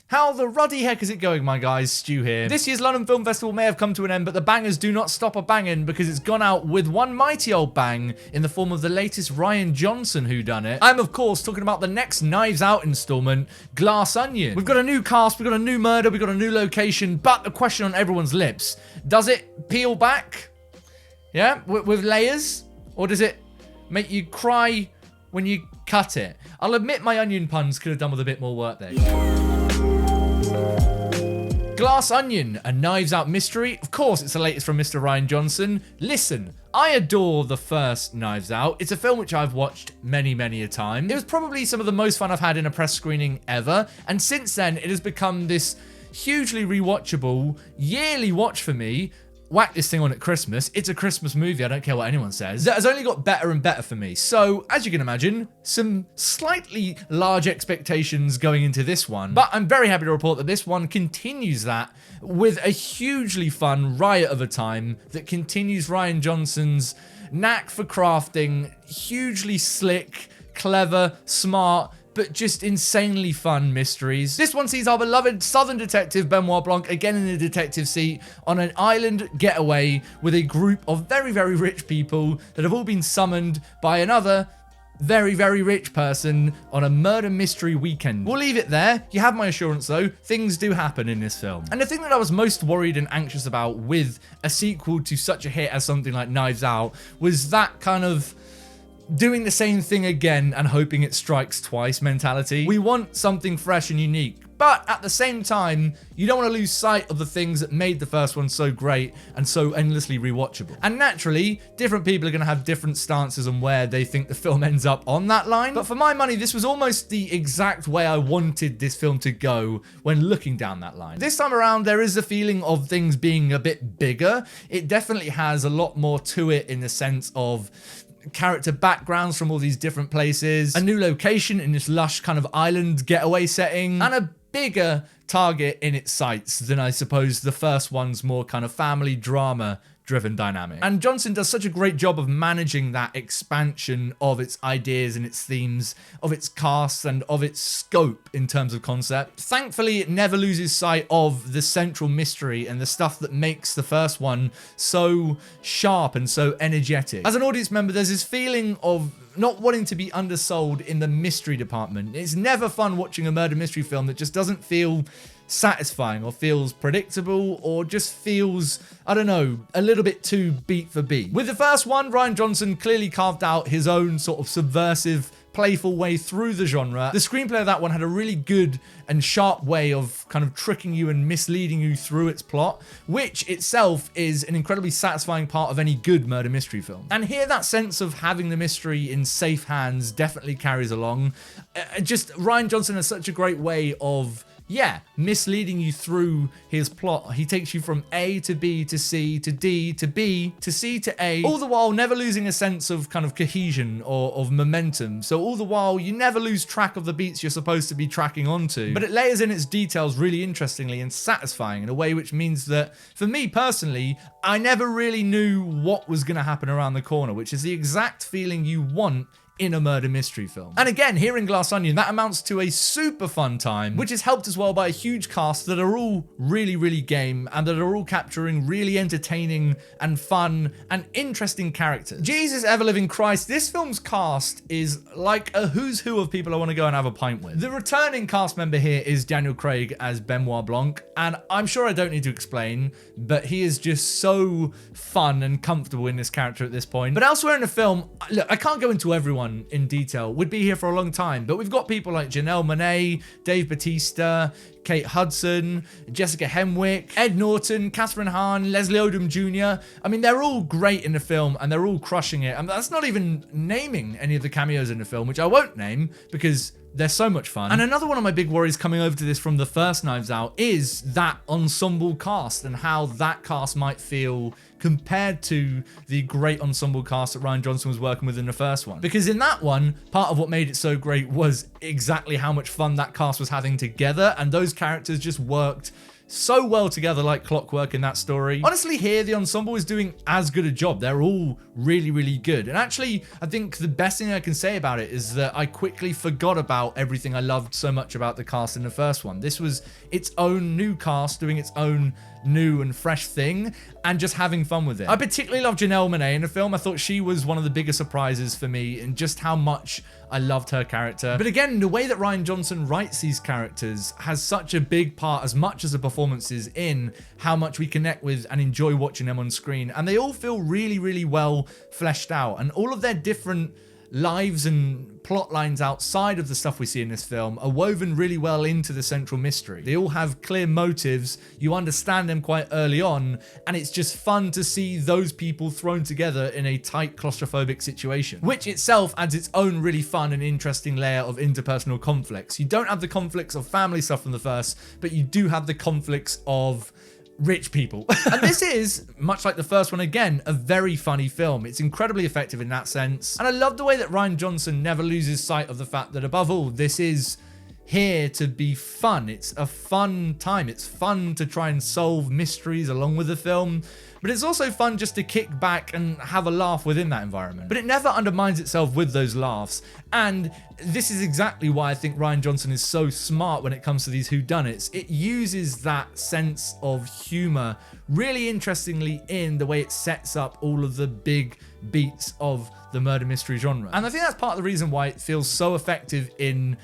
How the ruddy heck is it going, my guys? Stu here. This year's London Film Festival may have come to an end, but the bangers do not stop a banging because it's gone out with one mighty old bang in the form of the latest Rian Johnson whodunit. I'm, of course, talking about the next Knives Out installment, Glass Onion. We've got a new cast, we've got a new murder, we've got a new location, but the question on everyone's lips, does it peel back? Yeah? With layers? Or does it make you cry when you cut it? I'll admit my onion puns could have done with a bit more work there. Glass Onion, a Knives Out mystery. Of course, it's the latest from Mr. Rian Johnson. Listen, I adore the first Knives Out. It's a film which I've watched many, many a time. It was probably some of the most fun I've had in a press screening ever. And since then, it has become this hugely rewatchable, yearly watch for me. Whack this thing on at Christmas. It's a Christmas movie. I don't care what anyone says. That has only got better and better for me. So, as you can imagine, some slightly large expectations going into this one. But I'm very happy to report that this one continues that with a hugely fun riot of a time that continues Rian Johnson's knack for crafting hugely slick, clever, smart, but just insanely fun mysteries. This one sees our beloved Southern detective Benoit Blanc again in the detective seat on an island getaway with a group of very, very rich people that have all been summoned by another very, very rich person on a murder mystery weekend. We'll leave it there. You have my assurance though, things do happen in this film. And the thing that I was most worried and anxious about with a sequel to such a hit as something like Knives Out was that kind of doing the same thing again and hoping it strikes twice mentality. We want something fresh and unique, but at the same time, you don't want to lose sight of the things that made the first one so great and so endlessly rewatchable. And naturally, different people are going to have different stances on where they think the film ends up on that line. But for my money, this was almost the exact way I wanted this film to go when looking down that line. This time around, there is a feeling of things being a bit bigger. It definitely has a lot more to it in the sense of character backgrounds from all these different places, a new location in this lush kind of island getaway setting, and a bigger target in its sights than I suppose the first one's more kind of family drama driven dynamic. And Johnson does such a great job of managing that expansion of its ideas and its themes, of its cast and of its scope in terms of concept. Thankfully, it never loses sight of the central mystery and the stuff that makes the first one so sharp and so energetic. As an audience member, there's this feeling of not wanting to be undersold in the mystery department. It's never fun watching a murder mystery film that just doesn't feel satisfying or feels predictable or just feels, I don't know, a little bit too beat for beat. With the first one, Rian Johnson clearly carved out his own sort of subversive, playful way through the genre. The screenplay of that one had a really good and sharp way of kind of tricking you and misleading you through its plot, which itself is an incredibly satisfying part of any good murder mystery film. And here that sense of having the mystery in safe hands definitely carries along. Just Rian Johnson has such a great way of misleading you through his plot. He takes you from A to B to C to D to B to C to A, all the while never losing a sense of kind of cohesion or of momentum. So all the while you never lose track of the beats you're supposed to be tracking onto, but it layers in its details really interestingly and satisfying in a way which means that, for me personally, I never really knew what was going to happen around the corner, which is the exact feeling you want in a murder mystery film. And again, here in Glass Onion, that amounts to a super fun time, which is helped as well by a huge cast that are all really, really game and that are all capturing really entertaining and fun and interesting characters. Jesus ever-living Christ, this film's cast is like a who's who of people I want to go and have a pint with. The returning cast member here is Daniel Craig as Benoit Blanc, and I'm sure I don't need to explain, but he is just so fun and comfortable in this character at this point. But elsewhere in the film, look, I can't go into everyone in detail. We'd be here for a long time, but we've got people like Janelle Monáe, Dave Bautista, Kate Hudson, Jessica Henwick, Ed Norton, Catherine Hahn, Leslie Odom Jr. I mean, they're all great in the film and they're all crushing it. And that's not even naming any of the cameos in the film, which I won't name because they're so much fun. And another one of my big worries coming over to this from the first Knives Out is that ensemble cast and how that cast might feel compared to the great ensemble cast that Rian Johnson was working with in the first one. Because in that one, part of what made it so great was exactly how much fun that cast was having together, and those characters just worked so well together like clockwork in that story. Honestly, here the ensemble is doing as good a job. They're all really, really good. And actually, I think the best thing I can say about it is that I quickly forgot about everything I loved so much about the cast in the first one. This was its own new cast doing its own new and fresh thing and just having fun with it. I particularly love Janelle Monáe in the film. I thought she was one of the biggest surprises for me and just how much I loved her character. But again, the way that Rian Johnson writes these characters has such a big part, as much as the performances, in how much we connect with and enjoy watching them on screen. And they all feel really, really well fleshed out, and all of their different lives and plot lines outside of the stuff we see in this film are woven really well into the central mystery. They all have clear motives, you understand them quite early on, and it's just fun to see those people thrown together in a tight claustrophobic situation, which itself adds its own really fun and interesting layer of interpersonal conflicts. You don't have the conflicts of family stuff from the first, but you do have the conflicts of rich people. And this is, much like the first one again, a very funny film. It's incredibly effective in that sense. And I love the way that Rian Johnson never loses sight of the fact that above all, this is here to be fun. It's a fun time. It's fun to try and solve mysteries along with the film, but it's also fun just to kick back and have a laugh within that environment. But it never undermines itself with those laughs. And this is exactly why I think Rian Johnson is so smart when it comes to these whodunits. It uses that sense of humor really interestingly in the way it sets up all of the big beats of the murder mystery genre. And I think that's part of the reason why it feels so effective in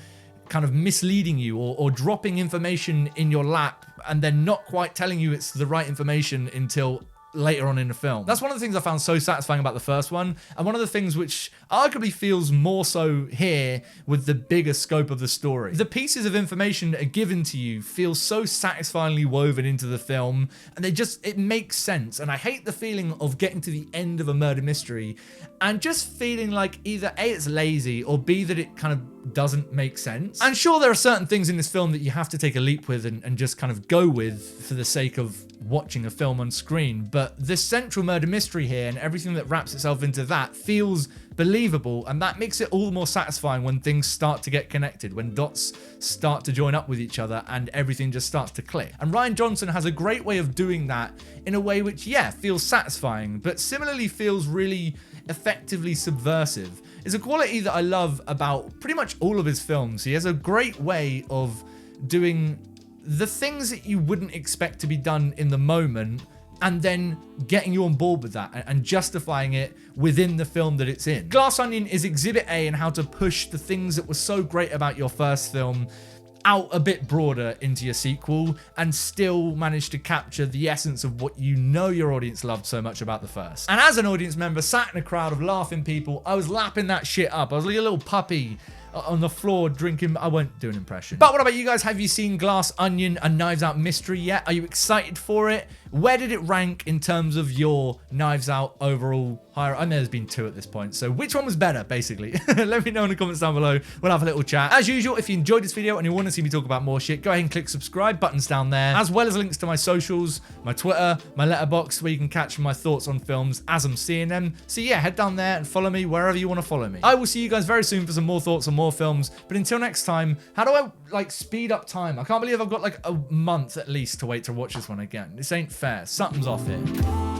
kind of misleading you or dropping information in your lap and then not quite telling you it's the right information until later on in the film. That's one of the things I found so satisfying about the first one, and one of the things which arguably feels more so here with the bigger scope of the story. The pieces of information that are given to you feel so satisfyingly woven into the film, and it makes sense. And I hate the feeling of getting to the end of a murder mystery and just feeling like either A, it's lazy, or B, that it kind of doesn't make sense. And sure, there are certain things in this film that you have to take a leap with and just kind of go with for the sake of watching a film on screen, but the central murder mystery here and everything that wraps itself into that feels believable, and that makes it all the more satisfying when things start to get connected, when dots start to join up with each other and everything just starts to click. And Rian Johnson has a great way of doing that in a way which, yeah, feels satisfying, but similarly feels really effectively subversive. It's a quality that I love about pretty much all of his films. He has a great way of doing the things that you wouldn't expect to be done in the moment, and then getting you on board with that and justifying it within the film that it's in. Glass Onion is Exhibit A in how to push the things that were so great about your first film out a bit broader into your sequel and still manage to capture the essence of what you know your audience loved so much about the first. And as an audience member sat in a crowd of laughing people, I was lapping that shit up. I was like a little puppy on the floor drinking. I won't do an impression. But what about you guys? Have you seen Glass Onion, a Knives Out mystery yet? Are you excited for it? Where did it rank in terms of your Knives Out overall higher? I know there's been 2 at this point, so which one was better, basically? Let me know in the comments down below. We'll have a little chat. As usual, if you enjoyed this video and you want to see me talk about more shit, go ahead and click subscribe, buttons down there, as well as links to my socials, my Twitter, my letterbox, where you can catch my thoughts on films as I'm seeing them. So yeah, head down there and follow me wherever you want to follow me. I will see you guys very soon for some more thoughts on more films, but until next time, how do I like speed up time? I can't believe I've got like a month at least to wait to watch this one again. This ain't fair. Something's off here.